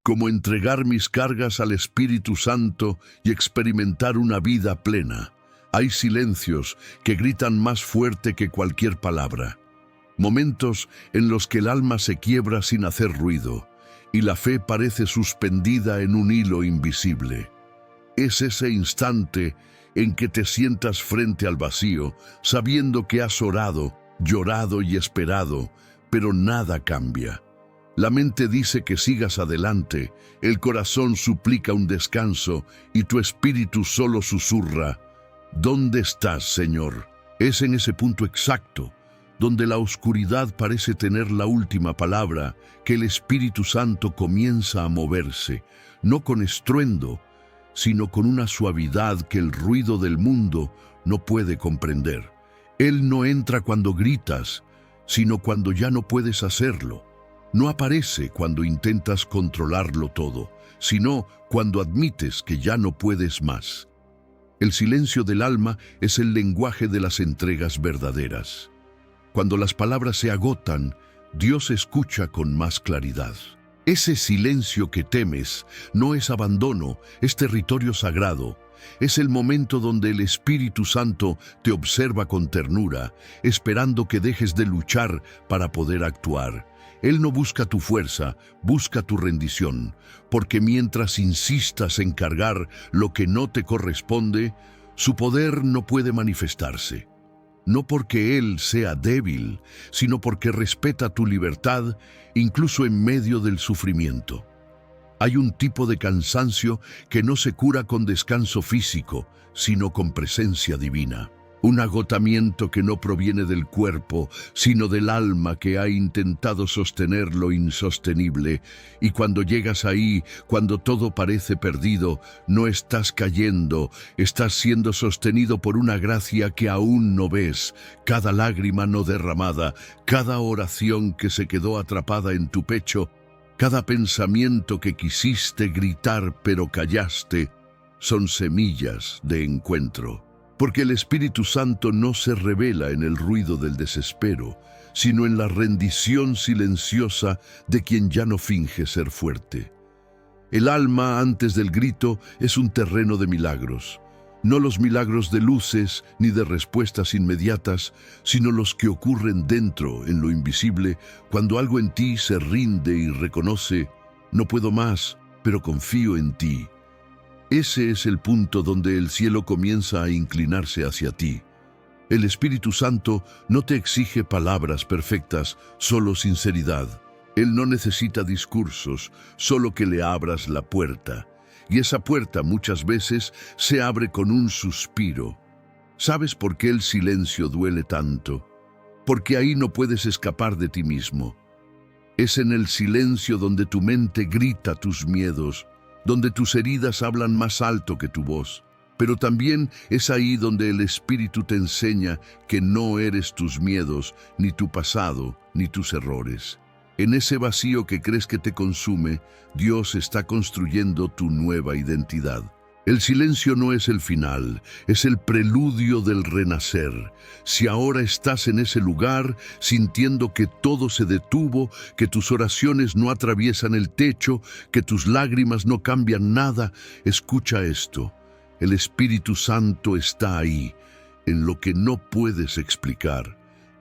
como entregar mis cargas al Espíritu Santo y experimentar una vida plena. Hay silencios que gritan más fuerte que cualquier palabra. Momentos en los que el alma se quiebra sin hacer ruido y la fe parece suspendida en un hilo invisible. Es ese instante en que te sientas frente al vacío, sabiendo que has orado, llorado y esperado, pero nada cambia. La mente dice que sigas adelante, el corazón suplica un descanso y tu espíritu solo susurra: ¿dónde estás, Señor? Es en ese punto exacto, donde la oscuridad parece tener la última palabra, que el Espíritu Santo comienza a moverse, no con estruendo, sino con una suavidad que el ruido del mundo no puede comprender. Él no entra cuando gritas, sino cuando ya no puedes hacerlo. No aparece cuando intentas controlarlo todo, sino cuando admites que ya no puedes más. El silencio del alma es el lenguaje de las entregas verdaderas. Cuando las palabras se agotan, Dios escucha con más claridad. Ese silencio que temes no es abandono, es territorio sagrado. Es el momento donde el Espíritu Santo te observa con ternura, esperando que dejes de luchar para poder actuar. Él no busca tu fuerza, busca tu rendición, porque mientras insistas en cargar lo que no te corresponde, su poder no puede manifestarse. No porque Él sea débil, sino porque respeta tu libertad, incluso en medio del sufrimiento. Hay un tipo de cansancio que no se cura con descanso físico, sino con presencia divina. Un agotamiento que no proviene del cuerpo, sino del alma que ha intentado sostener lo insostenible. Y cuando llegas ahí, cuando todo parece perdido, no estás cayendo, estás siendo sostenido por una gracia que aún no ves. Cada lágrima no derramada, cada oración que se quedó atrapada en tu pecho, cada pensamiento que quisiste gritar pero callaste, son semillas de encuentro. Porque el Espíritu Santo no se revela en el ruido del desespero, sino en la rendición silenciosa de quien ya no finge ser fuerte. El alma antes del grito es un terreno de milagros. No los milagros de luces ni de respuestas inmediatas, sino los que ocurren dentro, en lo invisible, cuando algo en ti se rinde y reconoce: no puedo más, pero confío en ti. Ese es el punto donde el cielo comienza a inclinarse hacia ti. El Espíritu Santo no te exige palabras perfectas, solo sinceridad. Él no necesita discursos, solo que le abras la puerta. Y esa puerta muchas veces se abre con un suspiro. ¿Sabes por qué el silencio duele tanto? Porque ahí no puedes escapar de ti mismo. Es en el silencio donde tu mente grita tus miedos, donde tus heridas hablan más alto que tu voz. Pero también es ahí donde el Espíritu te enseña que no eres tus miedos, ni tu pasado, ni tus errores. En ese vacío que crees que te consume, Dios está construyendo tu nueva identidad. El silencio no es el final, es el preludio del renacer. Si ahora estás en ese lugar, sintiendo que todo se detuvo, que tus oraciones no atraviesan el techo, que tus lágrimas no cambian nada, escucha esto. El Espíritu Santo está ahí, en lo que no puedes explicar.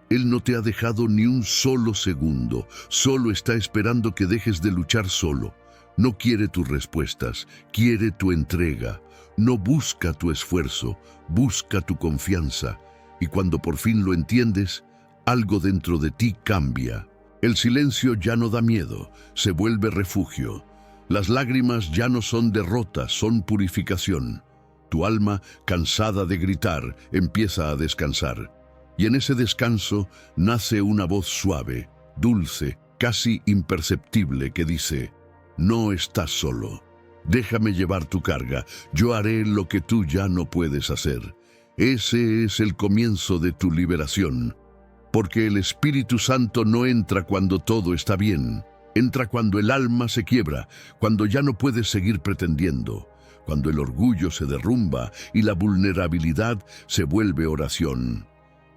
Él no te ha dejado ni un solo segundo, solo está esperando que dejes de luchar solo. No quiere tus respuestas, quiere tu entrega. No busca tu esfuerzo, busca tu confianza. Y cuando por fin lo entiendes, algo dentro de ti cambia. El silencio ya no da miedo, se vuelve refugio. Las lágrimas ya no son derrota, son purificación. Tu alma, cansada de gritar, empieza a descansar. Y en ese descanso nace una voz suave, dulce, casi imperceptible que dice: no estás solo. Déjame llevar tu carga, yo haré lo que tú ya no puedes hacer. Ese es el comienzo de tu liberación. Porque el Espíritu Santo no entra cuando todo está bien. Entra cuando el alma se quiebra, cuando ya no puedes seguir pretendiendo, cuando el orgullo se derrumba y la vulnerabilidad se vuelve oración.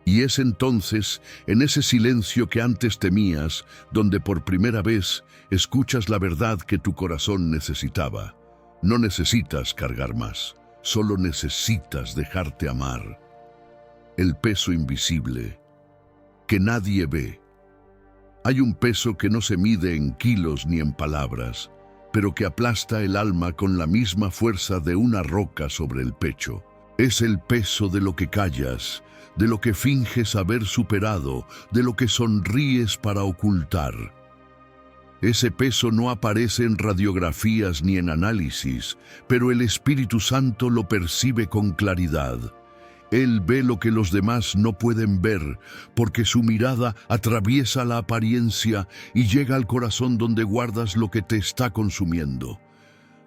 Y es entonces, en ese silencio que antes temías, donde por primera vez escuchas la verdad que tu corazón necesitaba. No necesitas cargar más, solo necesitas dejarte amar. El peso invisible, que nadie ve. Hay un peso que no se mide en kilos ni en palabras, pero que aplasta el alma con la misma fuerza de una roca sobre el pecho. Es el peso de lo que callas, de lo que finges haber superado, de lo que sonríes para ocultar. Ese peso no aparece en radiografías ni en análisis, pero el Espíritu Santo lo percibe con claridad. Él ve lo que los demás no pueden ver, porque su mirada atraviesa la apariencia y llega al corazón donde guardas lo que te está consumiendo.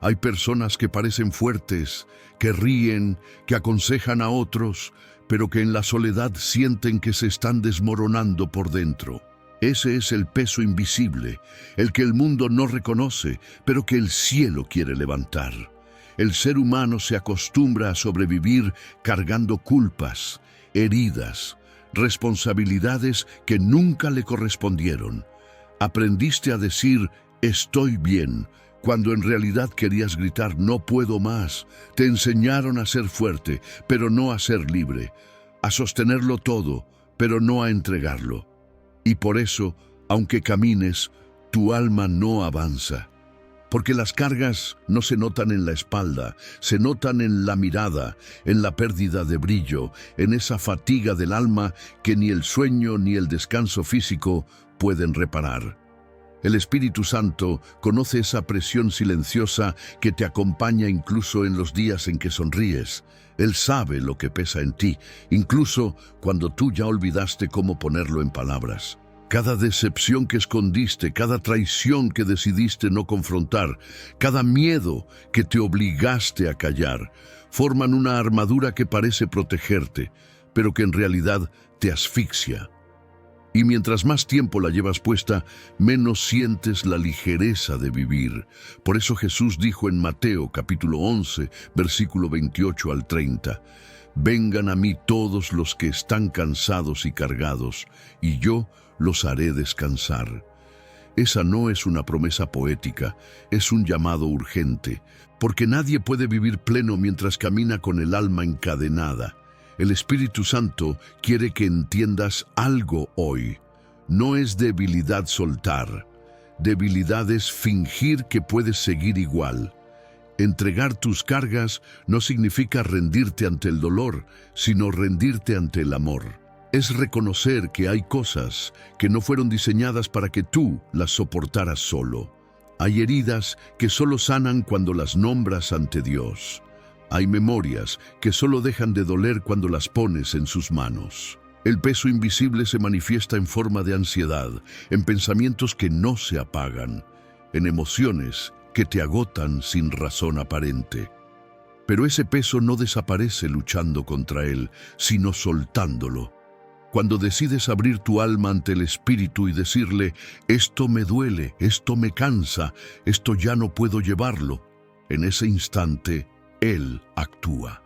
Hay personas que parecen fuertes, que ríen, que aconsejan a otros, pero que en la soledad sienten que se están desmoronando por dentro. Ese es el peso invisible, el que el mundo no reconoce, pero que el cielo quiere levantar. El ser humano se acostumbra a sobrevivir cargando culpas, heridas, responsabilidades que nunca le correspondieron. Aprendiste a decir, estoy bien, cuando en realidad querías gritar, no puedo más. Te enseñaron a ser fuerte, pero no a ser libre, a sostenerlo todo, pero no a entregarlo. Y por eso, aunque camines, tu alma no avanza. Porque las cargas no se notan en la espalda, se notan en la mirada, en la pérdida de brillo, en esa fatiga del alma que ni el sueño ni el descanso físico pueden reparar. El Espíritu Santo conoce esa presión silenciosa que te acompaña incluso en los días en que sonríes. Él sabe lo que pesa en ti, incluso cuando tú ya olvidaste cómo ponerlo en palabras. Cada decepción que escondiste, cada traición que decidiste no confrontar, cada miedo que te obligaste a callar, forman una armadura que parece protegerte, pero que en realidad te asfixia. Y mientras más tiempo la llevas puesta, menos sientes la ligereza de vivir. Por eso Jesús dijo en Mateo capítulo 11, versículo 28 al 30, «Vengan a mí todos los que están cansados y cargados, y yo los haré descansar». Esa no es una promesa poética, es un llamado urgente, porque nadie puede vivir pleno mientras camina con el alma encadenada. El Espíritu Santo quiere que entiendas algo hoy. No es debilidad soltar. Debilidad es fingir que puedes seguir igual. Entregar tus cargas no significa rendirte ante el dolor, sino rendirte ante el amor. Es reconocer que hay cosas que no fueron diseñadas para que tú las soportaras solo. Hay heridas que solo sanan cuando las nombras ante Dios. Hay memorias que solo dejan de doler cuando las pones en sus manos. El peso invisible se manifiesta en forma de ansiedad, en pensamientos que no se apagan, en emociones que te agotan sin razón aparente. Pero ese peso no desaparece luchando contra él, sino soltándolo. Cuando decides abrir tu alma ante el Espíritu y decirle, esto me duele, esto me cansa, esto ya no puedo llevarlo, en ese instante, Él actúa.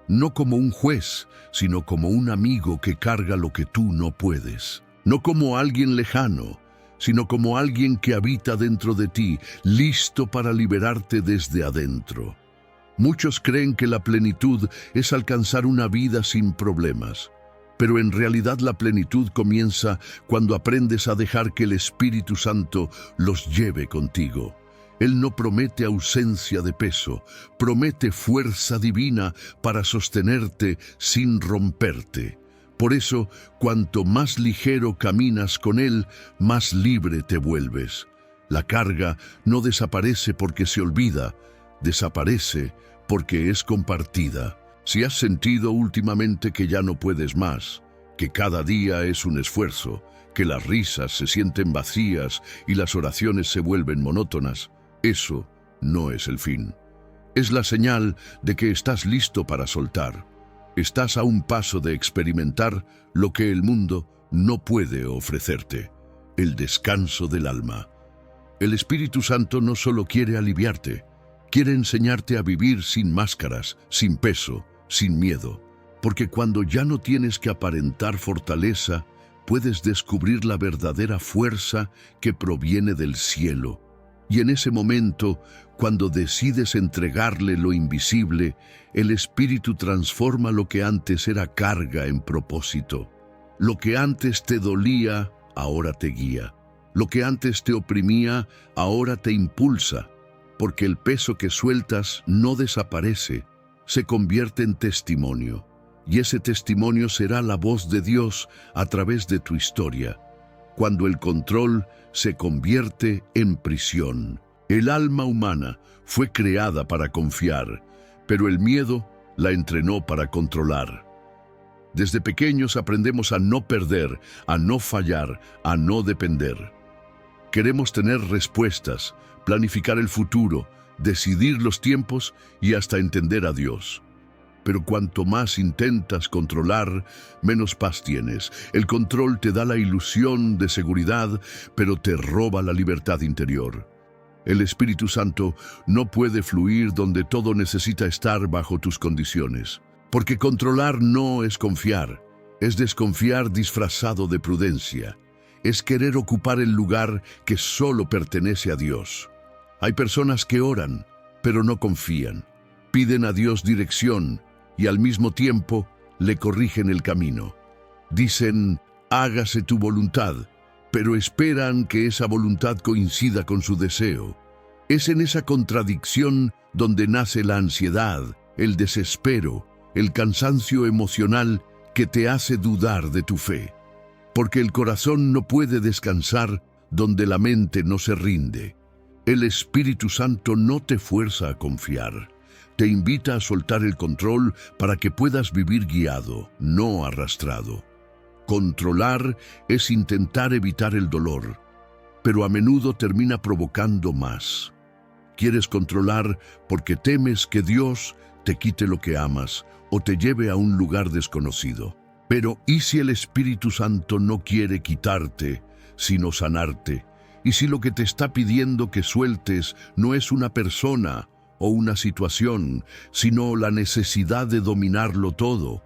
No como un juez, sino como un amigo que carga lo que tú no puedes. No como alguien lejano, sino como alguien que habita dentro de ti, listo para liberarte desde adentro. Muchos creen que la plenitud es alcanzar una vida sin problemas. Pero en realidad la plenitud comienza cuando aprendes a dejar que el Espíritu Santo los lleve contigo. Él no promete ausencia de peso, promete fuerza divina para sostenerte sin romperte. Por eso, cuanto más ligero caminas con Él, más libre te vuelves. La carga no desaparece porque se olvida, desaparece porque es compartida. Si has sentido últimamente que ya no puedes más, que cada día es un esfuerzo, que las risas se sienten vacías y las oraciones se vuelven monótonas, eso no es el fin. Es la señal de que estás listo para soltar. Estás a un paso de experimentar lo que el mundo no puede ofrecerte, el descanso del alma. El Espíritu Santo no solo quiere aliviarte, quiere enseñarte a vivir sin máscaras, sin peso, sin miedo. porque cuando ya no tienes que aparentar fortaleza, puedes descubrir la verdadera fuerza que proviene del cielo. Y en ese momento, cuando decides entregarle lo invisible, el Espíritu transforma lo que antes era carga en propósito. Lo que antes te dolía, ahora te guía. Lo que antes te oprimía, ahora te impulsa, porque el peso que sueltas no desaparece, se convierte en testimonio. Y ese testimonio será la voz de Dios a través de tu historia, cuando el control se convierte en prisión. El alma humana fue creada para confiar, pero el miedo la entrenó para controlar. Desde pequeños aprendemos a no perder, a no fallar, a no depender. Queremos tener respuestas, planificar el futuro, decidir los tiempos y hasta entender a Dios. Pero cuanto más intentas controlar, menos paz tienes. El control te da la ilusión de seguridad, pero te roba la libertad interior. El Espíritu Santo no puede fluir donde todo necesita estar bajo tus condiciones. Porque controlar no es confiar, es desconfiar disfrazado de prudencia. Es querer ocupar el lugar que solo pertenece a Dios. Hay personas que oran, pero no confían. Piden a Dios dirección y al mismo tiempo le corrigen el camino. Dicen, hágase tu voluntad, pero esperan que esa voluntad coincida con su deseo. Es en esa contradicción donde nace la ansiedad, el desespero, el cansancio emocional que te hace dudar de tu fe. Porque el corazón no puede descansar donde la mente no se rinde. El Espíritu Santo no te fuerza a confiar. Te invita a soltar el control para que puedas vivir guiado, no arrastrado. Controlar es intentar evitar el dolor, pero a menudo termina provocando más. Quieres controlar porque temes que Dios te quite lo que amas o te lleve a un lugar desconocido. Pero ¿y si el Espíritu Santo no quiere quitarte, sino sanarte? ¿Y si lo que te está pidiendo que sueltes no es una persona o una situación, sino la necesidad de dominarlo todo?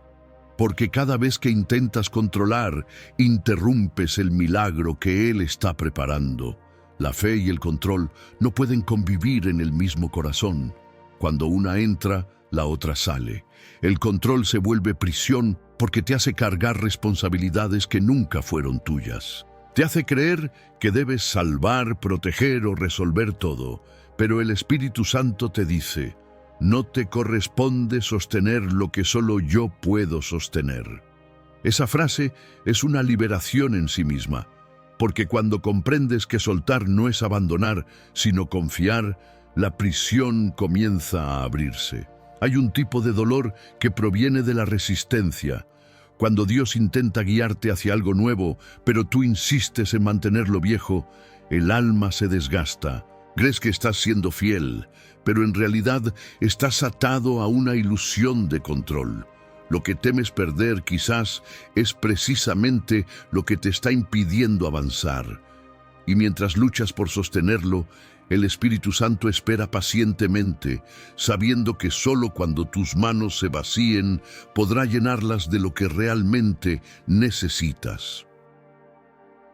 Porque cada vez que intentas controlar, interrumpes el milagro que Él está preparando. La fe y el control no pueden convivir en el mismo corazón. Cuando una entra, la otra sale. El control se vuelve prisión porque te hace cargar responsabilidades que nunca fueron tuyas. Te hace creer que debes salvar, proteger o resolver todo. Pero el Espíritu Santo te dice, no te corresponde sostener lo que solo yo puedo sostener. Esa frase es una liberación en sí misma, porque cuando comprendes que soltar no es abandonar, sino confiar, la prisión comienza a abrirse. Hay un tipo de dolor que proviene de la resistencia. Cuando Dios intenta guiarte hacia algo nuevo, pero tú insistes en mantener lo viejo, el alma se desgasta. Crees que estás siendo fiel, pero en realidad estás atado a una ilusión de control. Lo que temes perder quizás es precisamente lo que te está impidiendo avanzar. Y mientras luchas por sostenerlo, el Espíritu Santo espera pacientemente, sabiendo que solo cuando tus manos se vacíen podrá llenarlas de lo que realmente necesitas.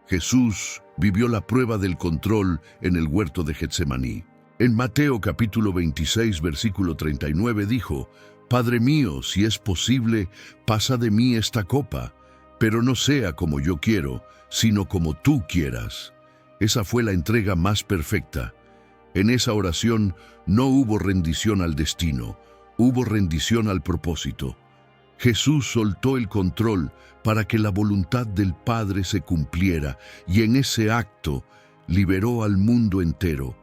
Jesús vivió la prueba del control en el huerto de Getsemaní. En Mateo capítulo 26, versículo 39 dijo, «Padre mío, si es posible, pasa de mí esta copa, pero no sea como yo quiero, sino como tú quieras». Esa fue la entrega más perfecta. En esa oración no hubo rendición al destino, hubo rendición al propósito. Jesús soltó el control para que la voluntad del Padre se cumpliera y en ese acto liberó al mundo entero.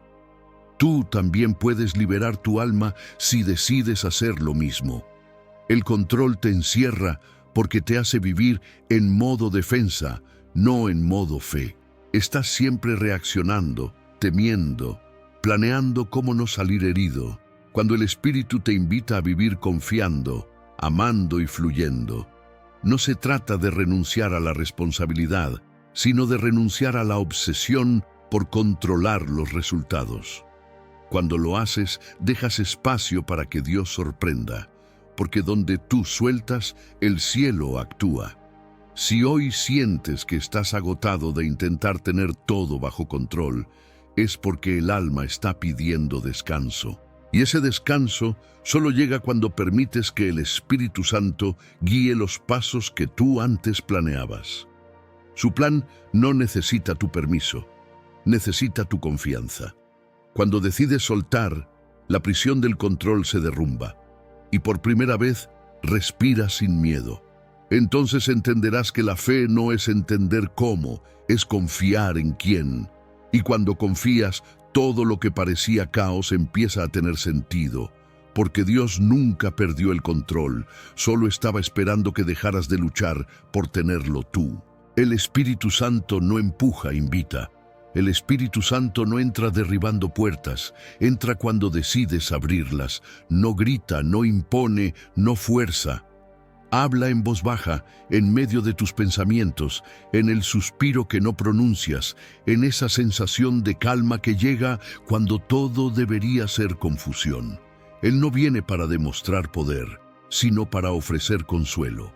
Tú también puedes liberar tu alma si decides hacer lo mismo. El control te encierra porque te hace vivir en modo defensa, no en modo fe. Estás siempre reaccionando, temiendo, planeando cómo no salir herido, cuando el Espíritu te invita a vivir confiando, amando y fluyendo. No se trata de renunciar a la responsabilidad, sino de renunciar a la obsesión por controlar los resultados. Cuando lo haces, dejas espacio para que Dios sorprenda, porque donde tú sueltas, el cielo actúa. Si hoy sientes que estás agotado de intentar tener todo bajo control, es porque el alma está pidiendo descanso. Y ese descanso solo llega cuando permites que el Espíritu Santo guíe los pasos que tú antes planeabas. Su plan no necesita tu permiso, necesita tu confianza. Cuando decides soltar, la prisión del control se derrumba y por primera vez respiras sin miedo. Entonces entenderás que la fe no es entender cómo, es confiar en quién. Y cuando confías, todo lo que parecía caos empieza a tener sentido, porque Dios nunca perdió el control, solo estaba esperando que dejaras de luchar por tenerlo tú. El Espíritu Santo no empuja, invita. El Espíritu Santo no entra derribando puertas, entra cuando decides abrirlas. No grita, no impone, no fuerza. Habla en voz baja, en medio de tus pensamientos, en el suspiro que no pronuncias, en esa sensación de calma que llega cuando todo debería ser confusión. Él no viene para demostrar poder, sino para ofrecer consuelo.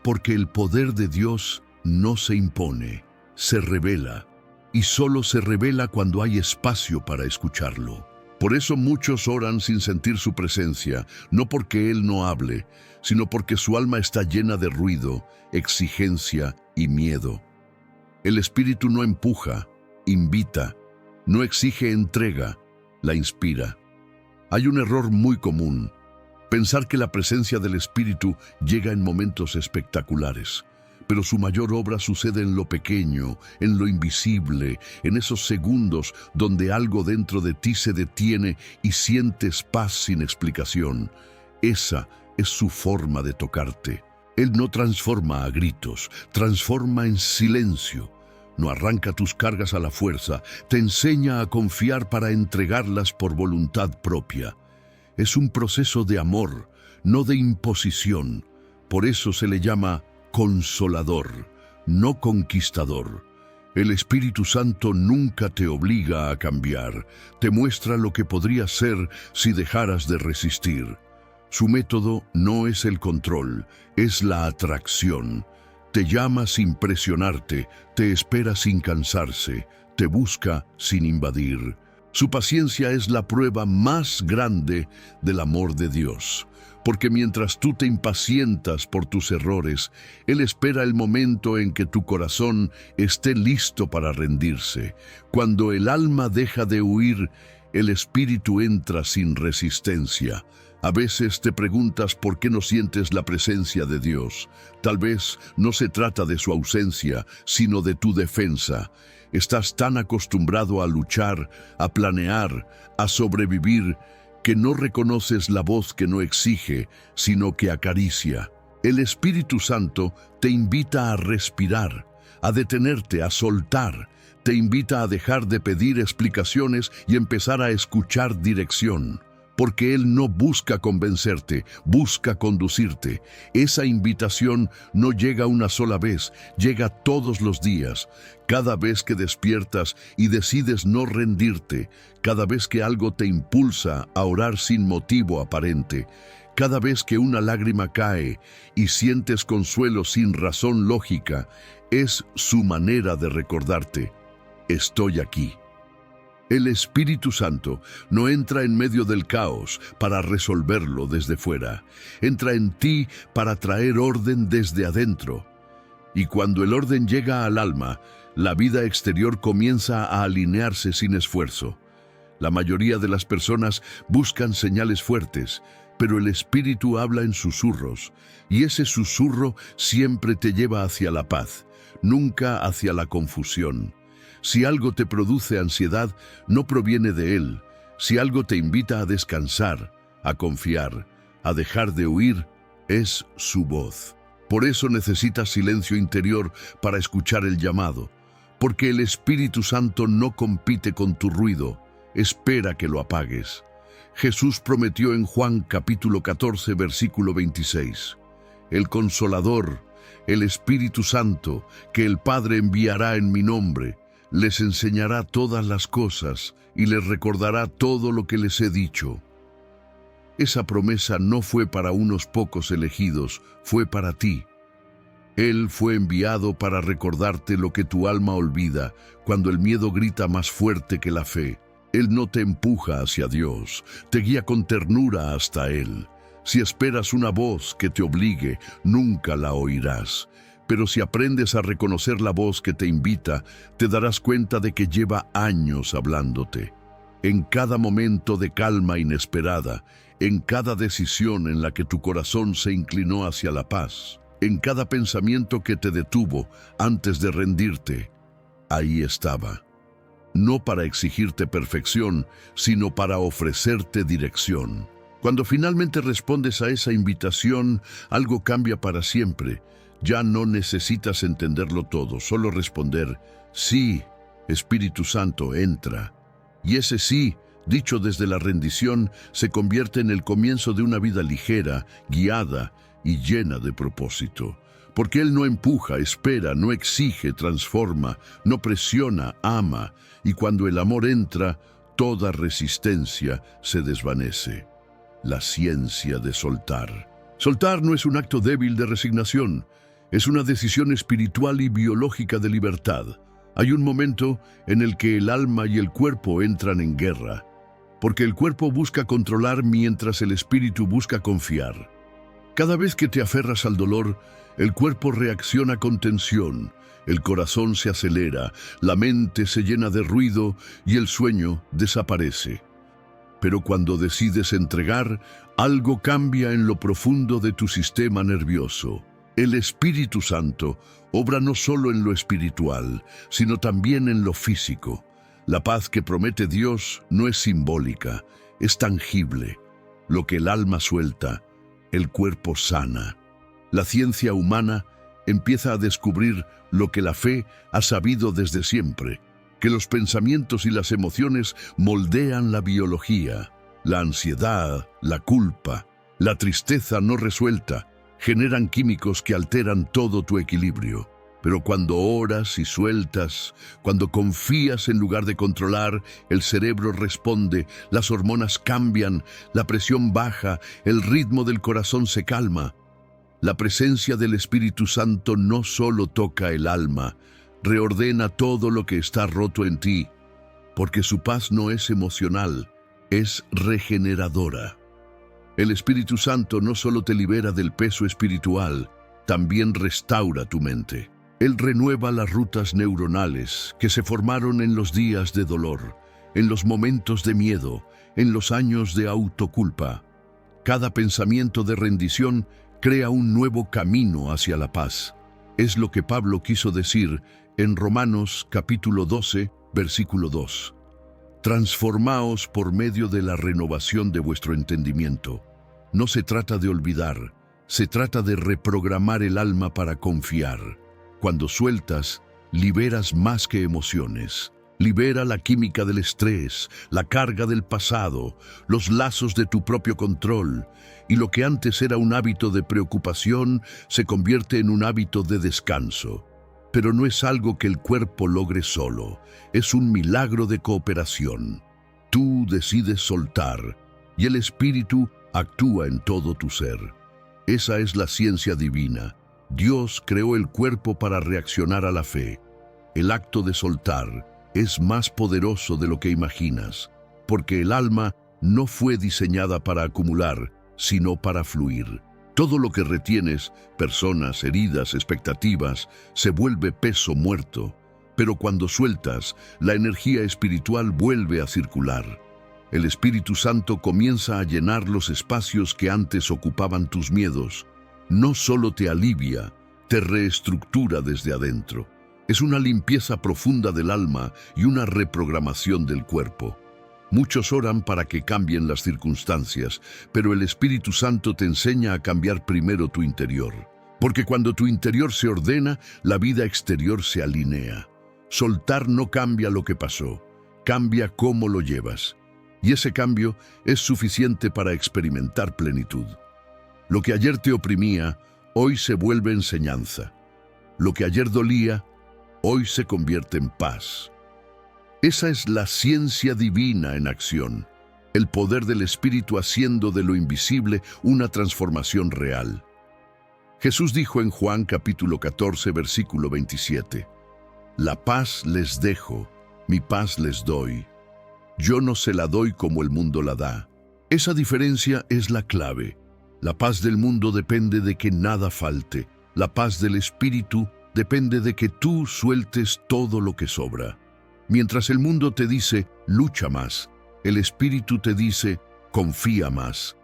Porque el poder de Dios no se impone, se revela, y solo se revela cuando hay espacio para escucharlo. Por eso muchos oran sin sentir su presencia, no porque Él no hable, sino porque su alma está llena de ruido, exigencia y miedo. El Espíritu no empuja, invita, no exige entrega, la inspira. Hay un error muy común, pensar que la presencia del Espíritu llega en momentos espectaculares. Pero su mayor obra sucede en lo pequeño, en lo invisible, en esos segundos donde algo dentro de ti se detiene y sientes paz sin explicación. Esa es su forma de tocarte. Él no transforma a gritos, transforma en silencio. No arranca tus cargas a la fuerza, te enseña a confiar para entregarlas por voluntad propia. Es un proceso de amor, no de imposición. Por eso se le llama consolador, no conquistador. El Espíritu Santo nunca te obliga a cambiar, te muestra lo que podría ser si dejaras de resistir. Su método no es el control, es la atracción. Te llama sin presionarte, te espera sin cansarse, te busca sin invadir. Su paciencia es la prueba más grande del amor de Dios. Porque mientras tú te impacientas por tus errores, Él espera el momento en que tu corazón esté listo para rendirse. Cuando el alma deja de huir, el espíritu entra sin resistencia. A veces te preguntas por qué no sientes la presencia de Dios. Tal vez no se trata de su ausencia, sino de tu defensa. Estás tan acostumbrado a luchar, a planear, a sobrevivir, que no reconoces la voz que no exige, sino que acaricia. El Espíritu Santo te invita a respirar, a detenerte, a soltar. Te invita a dejar de pedir explicaciones y empezar a escuchar dirección. Porque Él no busca convencerte, busca conducirte. Esa invitación no llega una sola vez, llega todos los días. Cada vez que despiertas y decides no rendirte, cada vez que algo te impulsa a orar sin motivo aparente, cada vez que una lágrima cae y sientes consuelo sin razón lógica, es su manera de recordarte: estoy aquí. El Espíritu Santo no entra en medio del caos para resolverlo desde fuera. Entra en ti para traer orden desde adentro. Y cuando el orden llega al alma, la vida exterior comienza a alinearse sin esfuerzo. La mayoría de las personas buscan señales fuertes, pero el Espíritu habla en susurros, y ese susurro siempre te lleva hacia la paz, nunca hacia la confusión. Si algo te produce ansiedad, no proviene de Él. Si algo te invita a descansar, a confiar, a dejar de huir, es su voz. Por eso necesitas silencio interior para escuchar el llamado, porque el Espíritu Santo no compite con tu ruido, espera que lo apagues. Jesús prometió en Juan capítulo 14, versículo 26, el Consolador, el Espíritu Santo, que el Padre enviará en mi nombre, les enseñará todas las cosas y les recordará todo lo que les he dicho. esa promesa no fue para unos pocos elegidos, fue para ti. Él fue enviado para recordarte lo que tu alma olvida cuando el miedo grita más fuerte que la fe. Él no te empuja hacia Dios, te guía con ternura hasta Él. Si esperas una voz que te obligue, nunca la oirás. Pero si aprendes a reconocer la voz que te invita, te darás cuenta de que lleva años hablándote. En cada momento de calma inesperada, en cada decisión en la que tu corazón se inclinó hacia la paz, en cada pensamiento que te detuvo antes de rendirte, ahí estaba. No para exigirte perfección, sino para ofrecerte dirección. Cuando finalmente respondes a esa invitación, algo cambia para siempre. Ya no necesitas entenderlo todo, solo responder, sí, Espíritu Santo, entra. Y ese sí, dicho desde la rendición, se convierte en el comienzo de una vida ligera, guiada y llena de propósito. Porque Él no empuja, espera, no exige, transforma, no presiona, ama. Y cuando el amor entra, toda resistencia se desvanece. La ciencia de soltar. Soltar no es un acto débil de resignación, es una decisión espiritual y biológica de libertad. Hay un momento en el que el alma y el cuerpo entran en guerra, porque el cuerpo busca controlar mientras el espíritu busca confiar. Cada vez que te aferras al dolor, el cuerpo reacciona con tensión, el corazón se acelera, la mente se llena de ruido y el sueño desaparece. Pero cuando decides entregar, algo cambia en lo profundo de tu sistema nervioso. El Espíritu Santo obra no solo en lo espiritual, sino también en lo físico. La paz que promete Dios no es simbólica, es tangible. Lo que el alma suelta, el cuerpo sana. La ciencia humana empieza a descubrir lo que la fe ha sabido desde siempre, que los pensamientos y las emociones moldean la biología. La ansiedad, la culpa, la tristeza no resuelta, generan químicos que alteran todo tu equilibrio. Pero cuando oras y sueltas, cuando confías en lugar de controlar, el cerebro responde, las hormonas cambian, la presión baja, el ritmo del corazón se calma. La presencia del Espíritu Santo no solo toca el alma, reordena todo lo que está roto en ti, porque su paz no es emocional, es regeneradora. El Espíritu Santo no solo te libera del peso espiritual, también restaura tu mente. Él renueva las rutas neuronales que se formaron en los días de dolor, en los momentos de miedo, en los años de autoculpa. Cada pensamiento de rendición crea un nuevo camino hacia la paz. Es lo que Pablo quiso decir en Romanos capítulo 12, versículo 2. Transformaos por medio de la renovación de vuestro entendimiento. No se trata de olvidar, se trata de reprogramar el alma para confiar. Cuando sueltas, liberas más que emociones. Libera la química del estrés, la carga del pasado, los lazos de tu propio control, y lo que antes era un hábito de preocupación se convierte en un hábito de descanso. Pero no es algo que el cuerpo logre solo, es un milagro de cooperación. Tú decides soltar, y el Espíritu actúa en todo tu ser. Esa es la ciencia divina. Dios creó el cuerpo para reaccionar a la fe. El acto de soltar es más poderoso de lo que imaginas, porque el alma no fue diseñada para acumular, sino para fluir. Todo lo que retienes, personas, heridas, expectativas, se vuelve peso muerto. Pero cuando sueltas, la energía espiritual vuelve a circular. El Espíritu Santo comienza a llenar los espacios que antes ocupaban tus miedos. No solo te alivia, te reestructura desde adentro. Es una limpieza profunda del alma y una reprogramación del cuerpo. Muchos oran para que cambien las circunstancias, pero el Espíritu Santo te enseña a cambiar primero tu interior. Porque cuando tu interior se ordena, la vida exterior se alinea. Soltar no cambia lo que pasó, cambia cómo lo llevas. Y ese cambio es suficiente para experimentar plenitud. Lo que ayer te oprimía, hoy se vuelve enseñanza. Lo que ayer dolía, hoy se convierte en paz. Esa es la ciencia divina en acción. el poder del Espíritu haciendo de lo invisible una transformación real. Jesús dijo en Juan capítulo 14, versículo 27, «La paz les dejo, mi paz les doy. Yo no se la doy como el mundo la da». Esa diferencia es la clave. La paz del mundo depende de que nada falte. La paz del Espíritu depende de que tú sueltes todo lo que sobra. Mientras el mundo te dice, lucha más, el Espíritu te dice, confía más.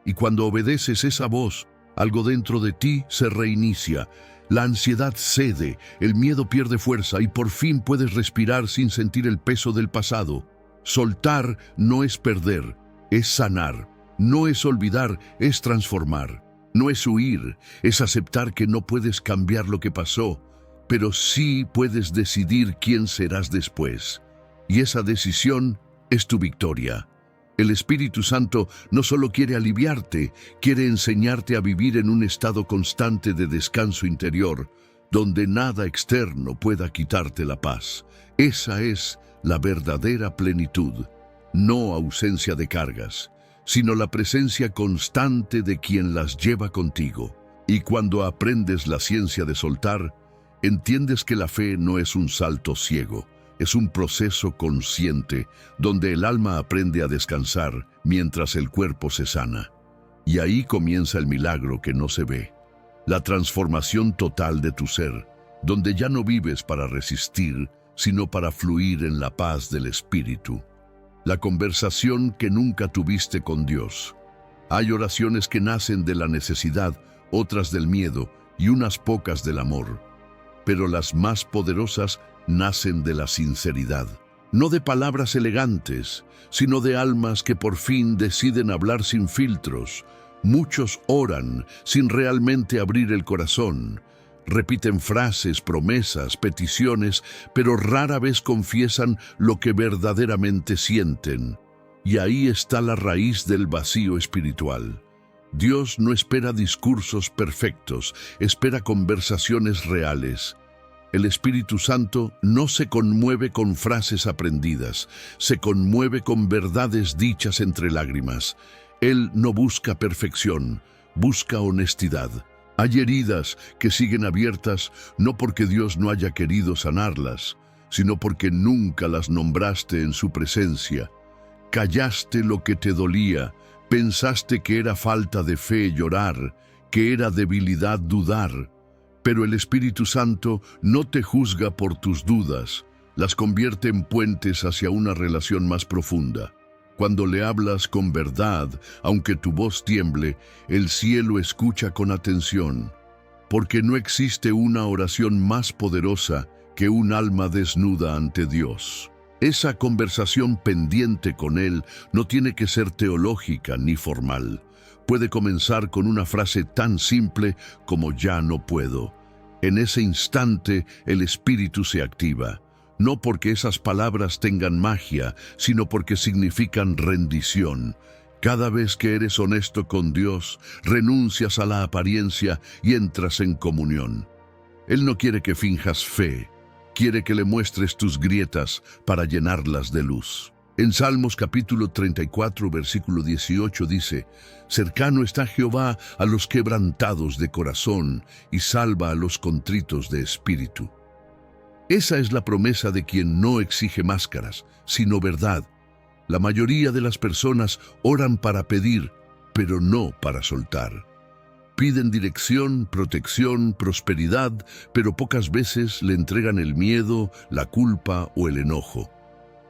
Y cuando obedeces esa voz, algo dentro de ti se reinicia. La ansiedad cede, el miedo pierde fuerza y por fin puedes respirar sin sentir el peso del pasado. Soltar no es perder, es sanar. No es olvidar, es transformar. No es huir, es aceptar que no puedes cambiar lo que pasó, pero sí puedes decidir quién serás después. Y esa decisión es tu victoria. El Espíritu Santo no solo quiere aliviarte, quiere enseñarte a vivir en un estado constante de descanso interior, donde nada externo pueda quitarte la paz. Esa es la verdadera plenitud, no ausencia de cargas, sino la presencia constante de quien las lleva contigo. Y cuando aprendes la ciencia de soltar, entiendes que la fe no es un salto ciego, es un proceso consciente donde el alma aprende a descansar mientras el cuerpo se sana. Y ahí comienza el milagro que no se ve, la transformación total de tu ser, donde ya no vives para resistir, sino para fluir en la paz del Espíritu. La conversación que nunca tuviste con Dios. Hay oraciones que nacen de la necesidad, otras del miedo y unas pocas del amor. Pero las más poderosas nacen de la sinceridad. No de palabras elegantes, sino de almas que por fin deciden hablar sin filtros. Muchos oran sin realmente abrir el corazón. Repiten frases, promesas, peticiones, pero rara vez confiesan lo que verdaderamente sienten. Y ahí está la raíz del vacío espiritual. Dios no espera discursos perfectos, espera conversaciones reales. El Espíritu Santo no se conmueve con frases aprendidas, se conmueve con verdades dichas entre lágrimas. Él no busca perfección, busca honestidad. Hay heridas que siguen abiertas no porque Dios no haya querido sanarlas, sino porque nunca las nombraste en su presencia. Callaste lo que te dolía, pensaste que era falta de fe llorar, que era debilidad dudar. Pero el Espíritu Santo no te juzga por tus dudas, las convierte en puentes hacia una relación más profunda. Cuando le hablas con verdad, aunque tu voz tiemble, el cielo escucha con atención, porque no existe una oración más poderosa que un alma desnuda ante Dios. Esa conversación pendiente con Él no tiene que ser teológica ni formal. Puede comenzar con una frase tan simple como «ya no puedo». En ese instante el Espíritu se activa. No porque esas palabras tengan magia, sino porque significan rendición. Cada vez que eres honesto con Dios, renuncias a la apariencia y entras en comunión. Él no quiere que finjas fe, quiere que le muestres tus grietas para llenarlas de luz. En Salmos capítulo 34, versículo 18 dice, «Cercano está Jehová a los quebrantados de corazón y salva a los contritos de espíritu». Esa es la promesa de quien no exige máscaras, sino verdad. La mayoría de las personas oran para pedir, pero no para soltar. Piden dirección, protección, prosperidad, pero pocas veces le entregan el miedo, la culpa o el enojo.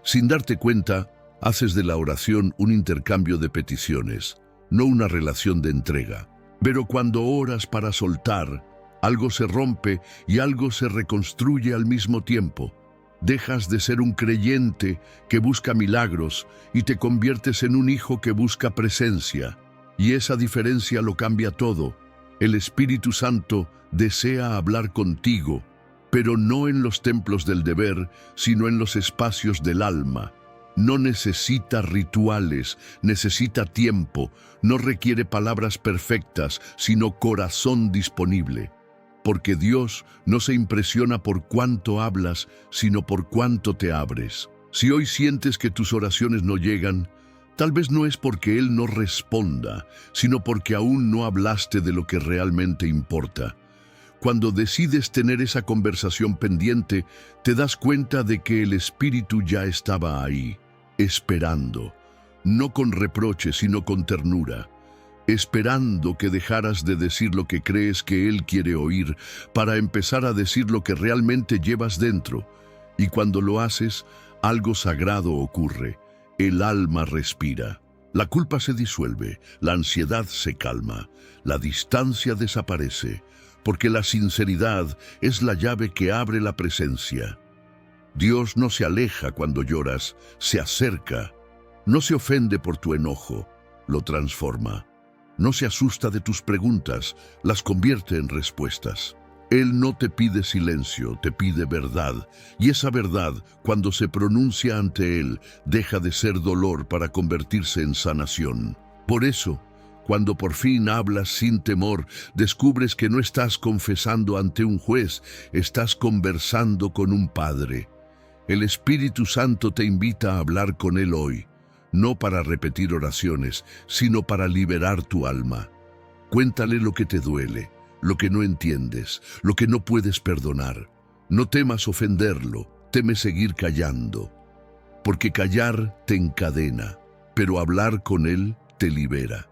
Sin darte cuenta, haces de la oración un intercambio de peticiones, no una relación de entrega. Pero cuando oras para soltar, algo se rompe y algo se reconstruye al mismo tiempo. Dejas de ser un creyente que busca milagros y te conviertes en un hijo que busca presencia. Y esa diferencia lo cambia todo. El Espíritu Santo desea hablar contigo, pero no en los templos del deber, sino en los espacios del alma. No necesita rituales, necesita tiempo. No requiere palabras perfectas, sino corazón disponible. Porque Dios no se impresiona por cuánto hablas, sino por cuánto te abres. Si hoy sientes que tus oraciones no llegan, Tal vez no es porque Él no responda, sino porque aún no hablaste de lo que realmente importa. Cuando decides tener esa conversación pendiente, te das cuenta de que el Espíritu ya estaba ahí, esperando, no con reproche, sino con ternura, esperando que dejaras de decir lo que crees que Él quiere oír para empezar a decir lo que realmente llevas dentro. Y cuando lo haces, algo sagrado ocurre. El alma respira, la culpa se disuelve, la ansiedad se calma, la distancia desaparece, porque la sinceridad es la llave que abre la presencia. Dios no se aleja cuando lloras, se acerca. No se ofende por tu enojo, lo transforma. No se asusta de tus preguntas, las convierte en respuestas. Él no te pide silencio, te pide verdad, y esa verdad, cuando se pronuncia ante Él, deja de ser dolor para convertirse en sanación. Por eso, cuando por fin hablas sin temor, descubres que no estás confesando ante un juez, estás conversando con un Padre. El Espíritu Santo te invita a hablar con Él hoy, no para repetir oraciones, sino para liberar tu alma. Cuéntale lo que te duele, lo que no entiendes, lo que no puedes perdonar. No temas ofenderlo, teme seguir callando, porque callar te encadena, pero hablar con Él te libera.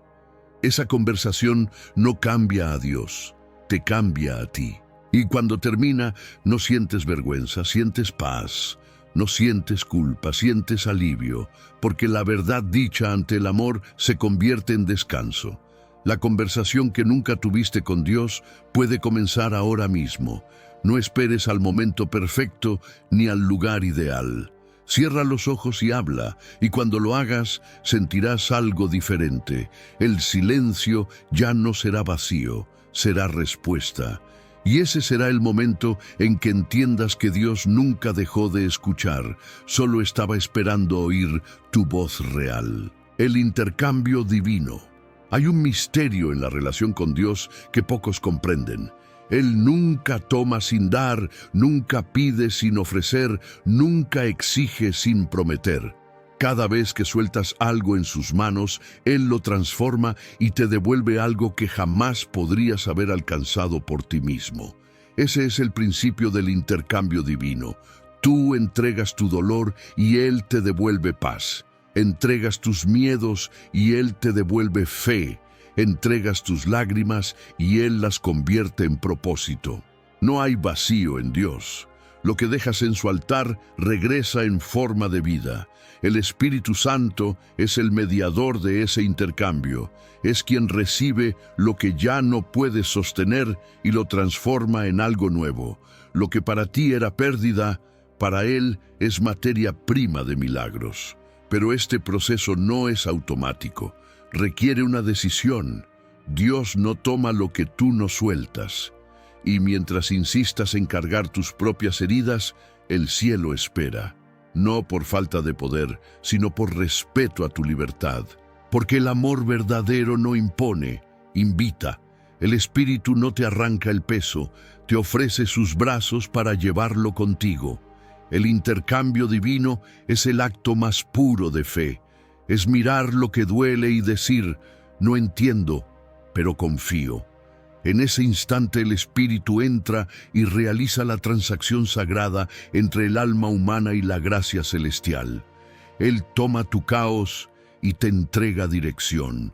Esa conversación no cambia a Dios, te cambia a ti. Y cuando termina, no sientes vergüenza, sientes paz, no sientes culpa, sientes alivio, porque la verdad dicha ante el amor se convierte en descanso. La conversación que nunca tuviste con Dios puede comenzar ahora mismo. No esperes al momento perfecto ni al lugar ideal. Cierra los ojos y habla, y cuando lo hagas, sentirás algo diferente. El silencio ya no será vacío, será respuesta. Y ese será el momento en que entiendas que Dios nunca dejó de escuchar, solo estaba esperando oír tu voz real. El intercambio divino. Hay un misterio en la relación con Dios que pocos comprenden. Él nunca toma sin dar, nunca pide sin ofrecer, nunca exige sin prometer. Cada vez que sueltas algo en sus manos, Él lo transforma y te devuelve algo que jamás podrías haber alcanzado por ti mismo. Ese es el principio del intercambio divino. Tú entregas tu dolor y Él te devuelve paz. Entregas tus miedos y Él te devuelve fe. Entregas tus lágrimas y Él las convierte en propósito. No hay vacío en Dios. Lo que dejas en su altar regresa en forma de vida. El Espíritu Santo es el mediador de ese intercambio. Es quien recibe lo que ya no puedes sostener y lo transforma en algo nuevo. Lo que para ti era pérdida, para Él es materia prima de milagros. Pero este proceso no es automático. Requiere una decisión. Dios no toma lo que tú no sueltas. Y mientras insistas en cargar tus propias heridas, el cielo espera. No por falta de poder, sino por respeto a tu libertad. Porque el amor verdadero no impone, invita. El Espíritu no te arranca el peso, te ofrece sus brazos para llevarlo contigo. El intercambio divino es el acto más puro de fe. Es mirar lo que duele y decir, no entiendo, pero confío. En ese instante el Espíritu entra y realiza la transacción sagrada entre el alma humana y la gracia celestial. Él toma tu caos y te entrega dirección.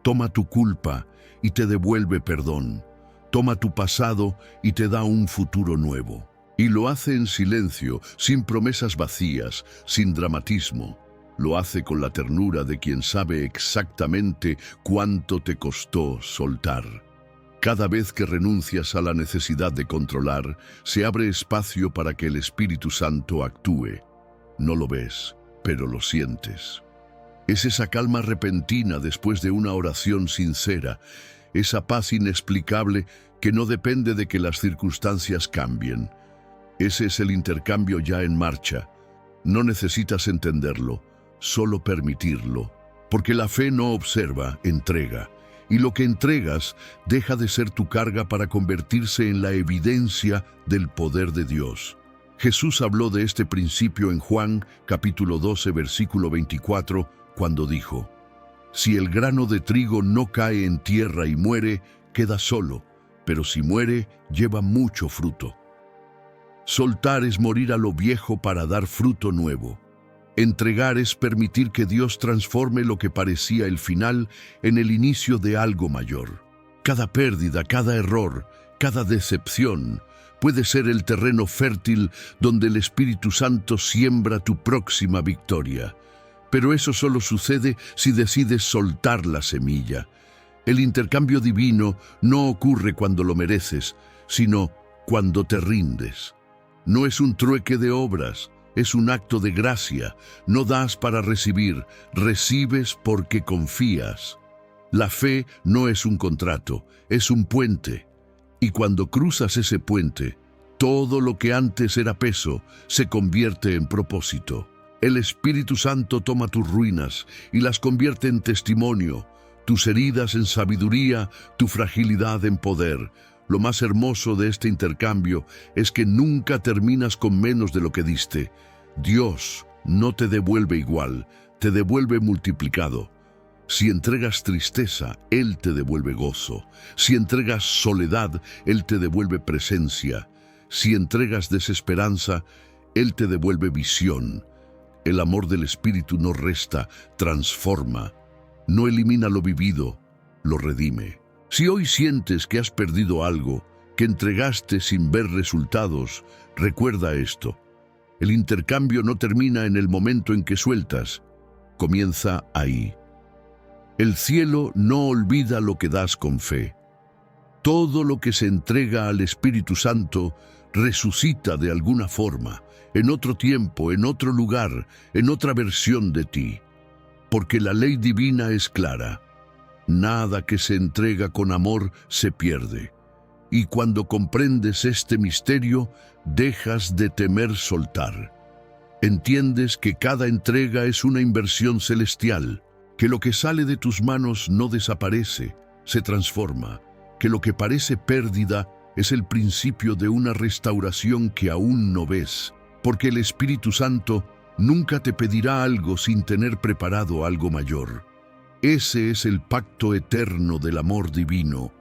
Toma tu culpa y te devuelve perdón. Toma tu pasado y te da un futuro nuevo. Y lo hace en silencio, sin promesas vacías, sin dramatismo. Lo hace con la ternura de quien sabe exactamente cuánto te costó soltar. Cada vez que renuncias a la necesidad de controlar, se abre espacio para que el Espíritu Santo actúe. No lo ves, pero lo sientes. Es esa calma repentina después de una oración sincera, esa paz inexplicable que no depende de que las circunstancias cambien. Ese es el intercambio ya en marcha. No necesitas entenderlo, solo permitirlo, porque la fe no observa, entrega. Y lo que entregas deja de ser tu carga para convertirse en la evidencia del poder de Dios. Jesús habló de este principio en Juan, capítulo 12, versículo 24, cuando dijo: «Si el grano de trigo no cae en tierra y muere, queda solo, pero si muere, lleva mucho fruto». Soltar es morir a lo viejo para dar fruto nuevo. Entregar es permitir que Dios transforme lo que parecía el final en el inicio de algo mayor. Cada pérdida, cada error, cada decepción puede ser el terreno fértil donde el Espíritu Santo siembra tu próxima victoria. Pero eso solo sucede si decides soltar la semilla. El intercambio divino no ocurre cuando lo mereces, sino cuando te rindes. No es un trueque de obras, es un acto de gracia. No das para recibir, recibes porque confías. La fe no es un contrato, es un puente. Y cuando cruzas ese puente, todo lo que antes era peso se convierte en propósito. El Espíritu Santo toma tus ruinas y las convierte en testimonio, tus heridas en sabiduría, tu fragilidad en poder. Lo más hermoso de este intercambio es que nunca terminas con menos de lo que diste. Dios no te devuelve igual, te devuelve multiplicado. Si entregas tristeza, Él te devuelve gozo. Si entregas soledad, Él te devuelve presencia. Si entregas desesperanza, Él te devuelve visión. El amor del Espíritu no resta, transforma. No elimina lo vivido, lo redime. Si hoy sientes que has perdido algo, que entregaste sin ver resultados, recuerda esto. El intercambio no termina en el momento en que sueltas, comienza ahí. El cielo no olvida lo que das con fe. Todo lo que se entrega al Espíritu Santo resucita de alguna forma, en otro tiempo, en otro lugar, en otra versión de ti. Porque la ley divina es clara. Nada que se entrega con amor se pierde. Y cuando comprendes este misterio, dejas de temer soltar. Entiendes que cada entrega es una inversión celestial, que lo que sale de tus manos no desaparece, se transforma, que lo que parece pérdida es el principio de una restauración que aún no ves, porque el Espíritu Santo nunca te pedirá algo sin tener preparado algo mayor. Ese es el pacto eterno del amor divino.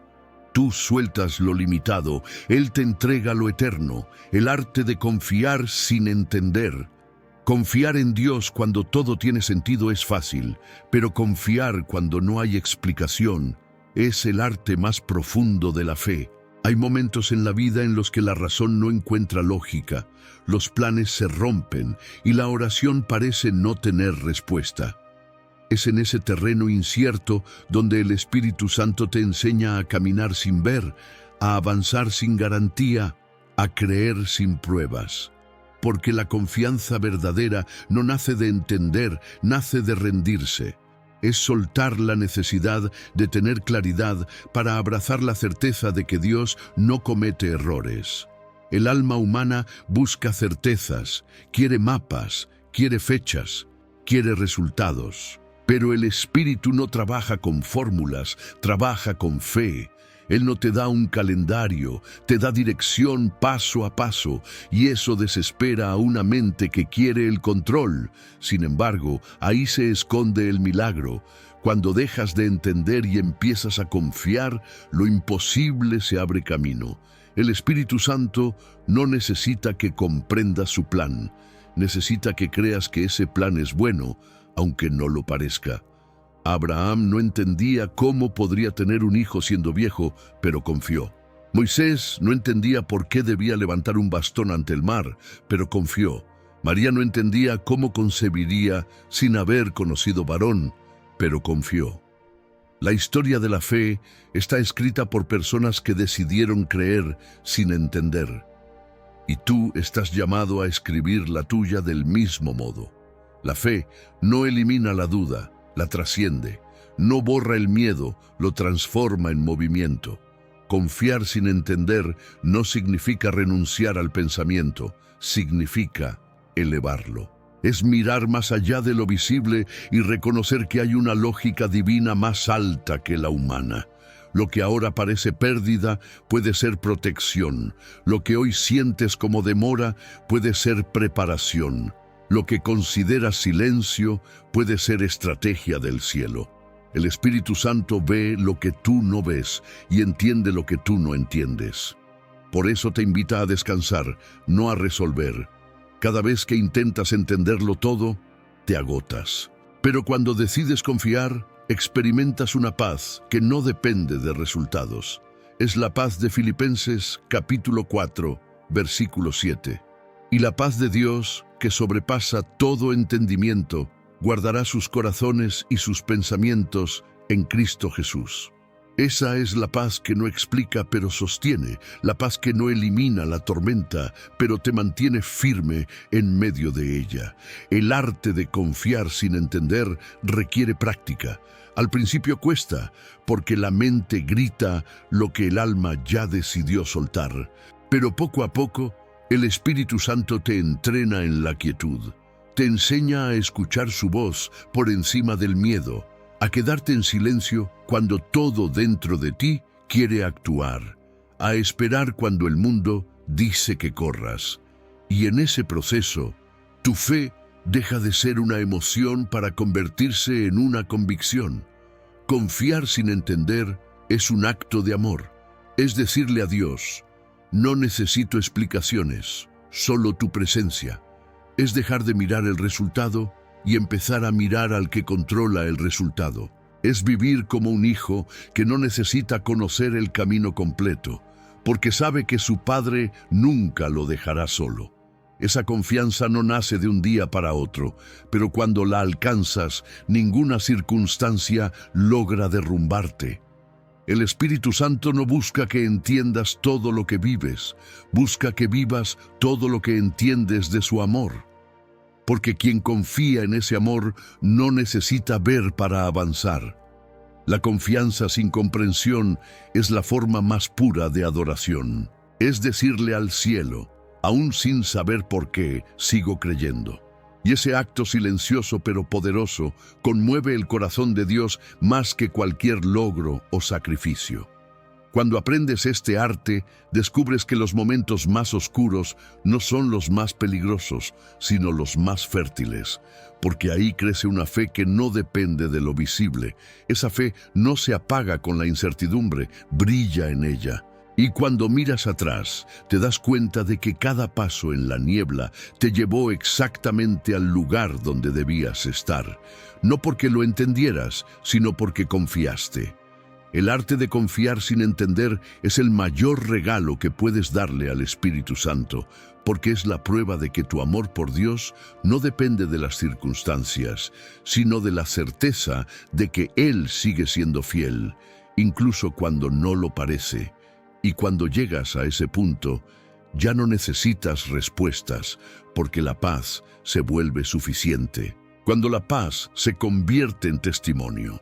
Tú sueltas lo limitado, Él te entrega lo eterno, el arte de confiar sin entender. Confiar en Dios cuando todo tiene sentido es fácil, pero confiar cuando no hay explicación es el arte más profundo de la fe. Hay momentos en la vida en los que la razón no encuentra lógica, los planes se rompen y la oración parece no tener respuesta. Es en ese terreno incierto donde el Espíritu Santo te enseña a caminar sin ver, a avanzar sin garantía, a creer sin pruebas. Porque la confianza verdadera no nace de entender, nace de rendirse. Es soltar la necesidad de tener claridad para abrazar la certeza de que Dios no comete errores. El alma humana busca certezas, quiere mapas, quiere fechas, quiere resultados. Pero el Espíritu no trabaja con fórmulas, trabaja con fe. Él no te da un calendario, te da dirección paso a paso, y eso desespera a una mente que quiere el control. Sin embargo, ahí se esconde el milagro. Cuando dejas de entender y empiezas a confiar, lo imposible se abre camino. El Espíritu Santo no necesita que comprendas su plan, necesita que creas que ese plan es bueno, aunque no lo parezca. Abraham no entendía cómo podría tener un hijo siendo viejo, pero confió. Moisés no entendía por qué debía levantar un bastón ante el mar, pero confió. María no entendía cómo concebiría sin haber conocido varón, pero confió. La historia de la fe está escrita por personas que decidieron creer sin entender. Y tú estás llamado a escribir la tuya del mismo modo. La fe no elimina la duda, la trasciende. No borra el miedo, lo transforma en movimiento. Confiar sin entender no significa renunciar al pensamiento, significa elevarlo. Es mirar más allá de lo visible y reconocer que hay una lógica divina más alta que la humana. Lo que ahora parece pérdida puede ser protección. Lo que hoy sientes como demora puede ser preparación. Lo que consideras silencio puede ser estrategia del cielo. El Espíritu Santo ve lo que tú no ves y entiende lo que tú no entiendes. Por eso te invita a descansar, no a resolver. Cada vez que intentas entenderlo todo, te agotas. Pero cuando decides confiar, experimentas una paz que no depende de resultados. Es la paz de Filipenses capítulo 4, versículo 7. Y la paz de Dios, que sobrepasa todo entendimiento, guardará sus corazones y sus pensamientos en Cristo Jesús. Esa es la paz que no explica pero sostiene, la paz que no elimina la tormenta, pero te mantiene firme en medio de ella. El arte de confiar sin entender requiere práctica. Al principio cuesta, porque la mente grita lo que el alma ya decidió soltar, pero poco a poco el Espíritu Santo te entrena en la quietud. Te enseña a escuchar su voz por encima del miedo, a quedarte en silencio cuando todo dentro de ti quiere actuar, a esperar cuando el mundo dice que corras. Y en ese proceso, tu fe deja de ser una emoción para convertirse en una convicción. Confiar sin entender es un acto de amor. Es decirle a Dios: no necesito explicaciones, solo tu presencia. Es dejar de mirar el resultado y empezar a mirar al que controla el resultado. Es vivir como un hijo que no necesita conocer el camino completo, porque sabe que su padre nunca lo dejará solo. Esa confianza no nace de un día para otro, pero cuando la alcanzas, ninguna circunstancia logra derrumbarte. El Espíritu Santo no busca que entiendas todo lo que vives, busca que vivas todo lo que entiendes de su amor. Porque quien confía en ese amor no necesita ver para avanzar. La confianza sin comprensión es la forma más pura de adoración. Es decirle al cielo: aún sin saber por qué, sigo creyendo. Y ese acto silencioso pero poderoso conmueve el corazón de Dios más que cualquier logro o sacrificio. Cuando aprendes este arte, descubres que los momentos más oscuros no son los más peligrosos, sino los más fértiles, porque ahí crece una fe que no depende de lo visible. Esa fe no se apaga con la incertidumbre, brilla en ella. Y cuando miras atrás, te das cuenta de que cada paso en la niebla te llevó exactamente al lugar donde debías estar, no porque lo entendieras, sino porque confiaste. El arte de confiar sin entender es el mayor regalo que puedes darle al Espíritu Santo, porque es la prueba de que tu amor por Dios no depende de las circunstancias, sino de la certeza de que Él sigue siendo fiel, incluso cuando no lo parece. Y cuando llegas a ese punto, ya no necesitas respuestas, porque la paz se vuelve suficiente. Cuando la paz se convierte en testimonio.